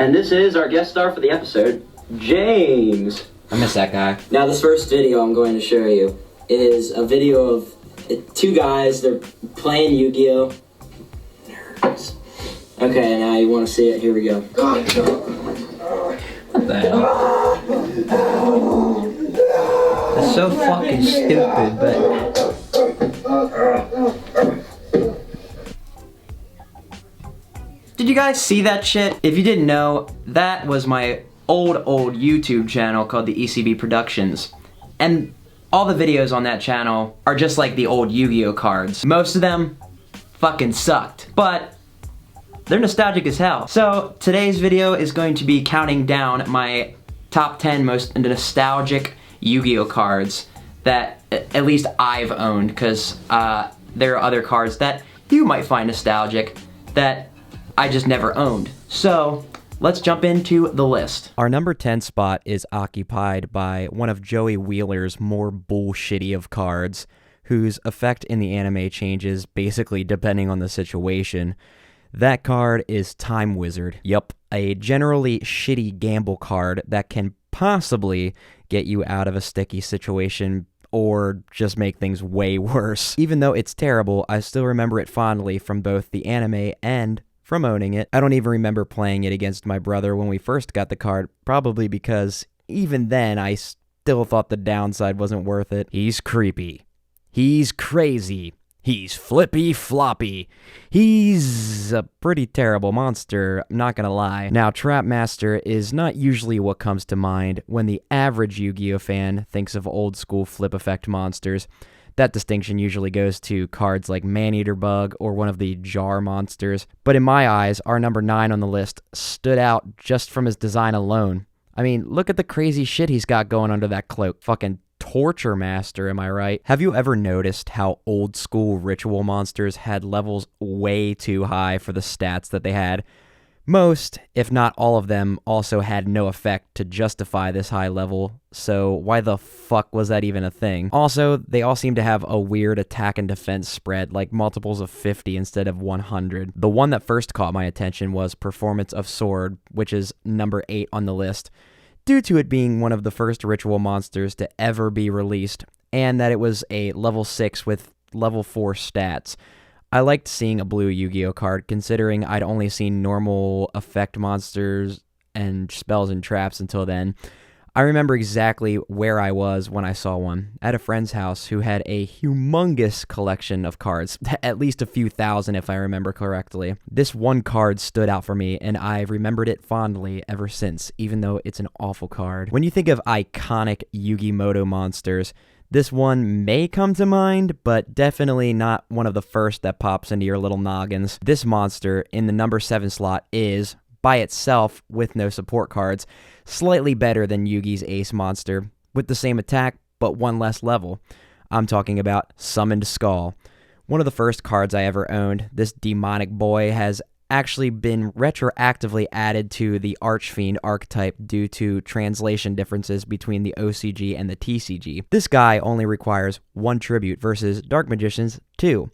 And this is our guest star for the episode, James. I miss that guy. Now this first video I'm going to show you is a video of two guys, they're playing Yu-Gi-Oh! Nerds. Okay, now you want to see it, here we go. What the hell? It's so fucking stupid, but... Did you guys see that shit? If you didn't know, that was my old YouTube channel called the ECB Productions. And all the videos on that channel are just like the old Yu-Gi-Oh cards. Most of them fucking sucked, but they're nostalgic as hell. So today's video is going to be counting down my top 10 most nostalgic Yu-Gi-Oh cards that at least I've owned, because there are other cards that you might find nostalgic that I just never owned. So let's jump into the list. Our number 10 spot is occupied by one of Joey Wheeler's more bullshitty of cards, whose effect in the anime changes basically depending on the situation. That card is Time Wizard. Yup, a generally shitty gamble card that can possibly get you out of a sticky situation or just make things way worse. Even though it's terrible, I still remember it fondly from both the anime and from owning it. I don't even remember playing it against my brother when we first got the card, probably because even then I still thought the downside wasn't worth it. He's creepy. He's crazy. He's flippy floppy. He's a pretty terrible monster, I'm not gonna lie. Now, Trap Master is not usually what comes to mind when the average Yu-Gi-Oh fan thinks of old school flip effect monsters. That distinction usually goes to cards like Maneater Bug or one of the Jar monsters. But in my eyes, our number 9 on the list stood out just from his design alone. I mean, look at the crazy shit he's got going under that cloak. Fucking Torture Master, am I right? Have you ever noticed how old school ritual monsters had levels way too high for the stats that they had? Most, if not all of them, also had no effect to justify this high level, so why the fuck was that even a thing? Also, they all seem to have a weird attack and defense spread, like multiples of 50 instead of 100. The one that first caught my attention was Performance of Sword, which is number 8 on the list, due to it being one of the first ritual monsters to ever be released, and that it was a level 6 with level 4 stats. I liked seeing a blue Yu-Gi-Oh card, considering I'd only seen normal effect monsters and spells and traps until then. I remember exactly where I was when I saw one, at a friend's house who had a humongous collection of cards, at least a few thousand if I remember correctly. This one card stood out for me, and I've remembered it fondly ever since, even though it's an awful card. When you think of iconic Yu-Gi-Moto monsters, this one may come to mind, but definitely not one of the first that pops into your little noggins. This monster in the number 7 slot is, by itself, with no support cards, slightly better than Yugi's Ace monster, with the same attack, but one less level. I'm talking about Summoned Skull. One of the first cards I ever owned, this demonic boy has actually been retroactively added to the Archfiend archetype due to translation differences between the OCG and the TCG. This guy only requires 1 tribute versus Dark Magician's 2.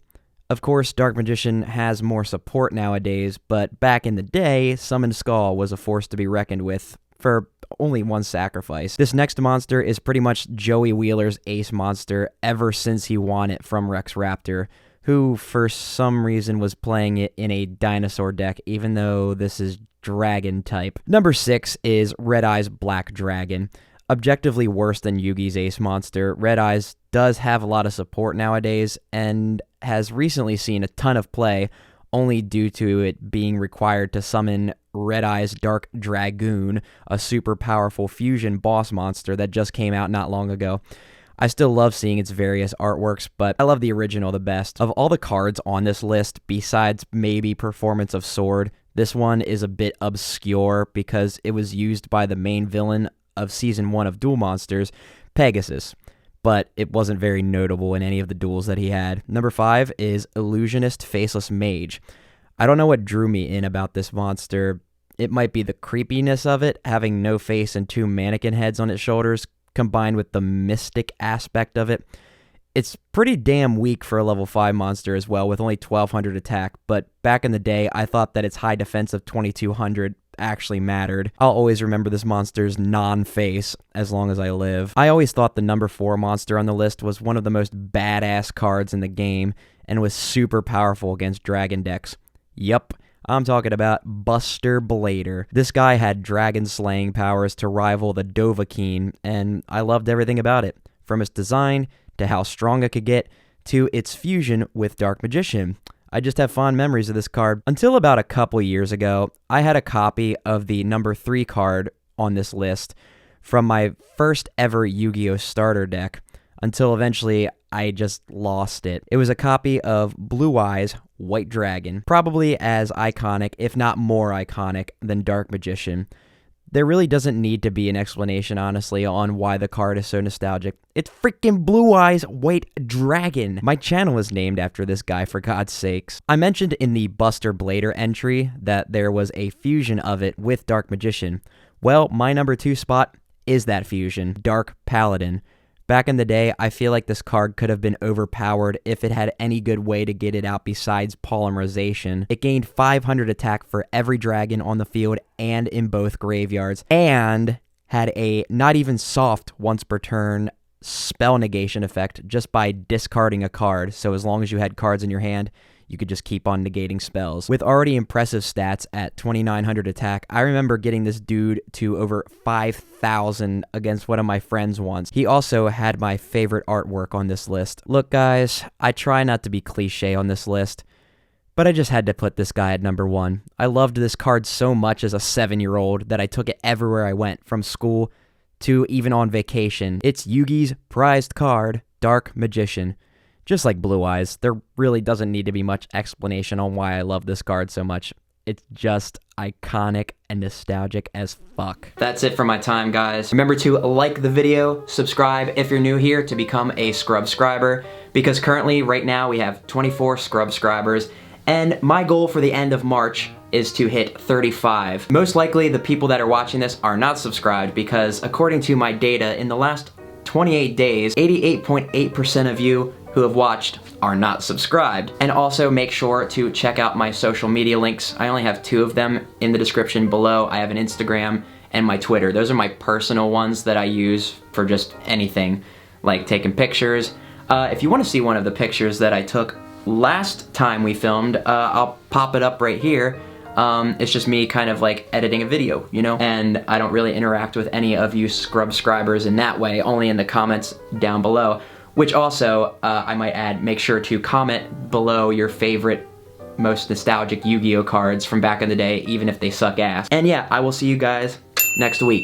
Of course, Dark Magician has more support nowadays, but back in the day, Summoned Skull was a force to be reckoned with for only 1 sacrifice. This next monster is pretty much Joey Wheeler's ace monster ever since he won it from Rex Raptor, who for some reason was playing it in a dinosaur deck, even though this is dragon type. Number 6 is Red Eyes Black Dragon. Objectively worse than Yugi's ace monster, Red Eyes does have a lot of support nowadays and has recently seen a ton of play, only due to it being required to summon Red Eyes Dark Dragoon, a super powerful fusion boss monster that just came out not long ago. I still love seeing its various artworks, but I love the original the best. Of all the cards on this list, besides maybe Performance of Sword, this one is a bit obscure because it was used by the main villain of Season 1 of Duel Monsters, Pegasus, but it wasn't very notable in any of the duels that he had. Number 5 is Illusionist Faceless Mage. I don't know what drew me in about this monster. It might be the creepiness of it, having no face and 2 mannequin heads on its shoulders, combined with the mystic aspect of it. It's pretty damn weak for a level 5 monster as well, with only 1200 attack, but back in the day, I thought that its high defense of 2200 actually mattered. I'll always remember this monster's non-face as long as I live. I always thought the number 4 monster on the list was one of the most badass cards in the game and was super powerful against dragon decks. Yup, I'm talking about Buster Blader. This guy had dragon slaying powers to rival the Dovahkiin, and I loved everything about it, from its design to how strong it could get to its fusion with Dark Magician. I just have fond memories of this card. Until about a couple years ago, I had a copy of the number 3 card on this list from my first ever Yu-Gi-Oh starter deck, until eventually I just lost it. It was a copy of Blue Eyes White Dragon, probably as iconic, if not more iconic, than Dark Magician. There really doesn't need to be an explanation, honestly, on why the card is so nostalgic. It's freaking Blue Eyes White Dragon. My channel is named after this guy, for God's sakes. I mentioned in the Buster Blader entry that there was a fusion of it with Dark Magician. Well, my number 2 spot is that fusion, Dark Paladin. Back in the day, I feel like this card could have been overpowered if it had any good way to get it out besides polymerization. It gained 500 attack for every dragon on the field and in both graveyards, and had a not even soft once per turn spell negation effect just by discarding a card, so as long as you had cards in your hand, you could just keep on negating spells. With already impressive stats at 2,900 attack, I remember getting this dude to over 5,000 against one of my friends once. He also had my favorite artwork on this list. Look guys, I try not to be cliche on this list, but I just had to put this guy at number 1. I loved this card so much as a 7-year-old that I took it everywhere I went, from school to even on vacation. It's Yugi's prized card, Dark Magician. Just like Blue Eyes, there really doesn't need to be much explanation on why I love this card so much. It's just iconic and nostalgic as fuck. That's it for my time, guys. Remember to like the video, subscribe if you're new here to become a Scrubscriber, because currently, right now, we have 24 Scrubscribers, and my goal for the end of March is to hit 35. Most likely, the people that are watching this are not subscribed, because according to my data, in the last 28 days, 88.8% of you who have watched are not subscribed. And also make sure to check out my social media links. I only have 2 of them in the description below. I have an Instagram and my Twitter. Those are my personal ones that I use for just anything, like taking pictures. If you want to see one of the pictures that I took last time we filmed, I'll pop it up right here. It's just me kind of like editing a video, you know? And I don't really interact with any of you Scrubscribers in that way, only in the comments down below. Which also, I might add, make sure to comment below your favorite, most nostalgic Yu-Gi-Oh cards from back in the day, even if they suck ass. And yeah, I will see you guys next week.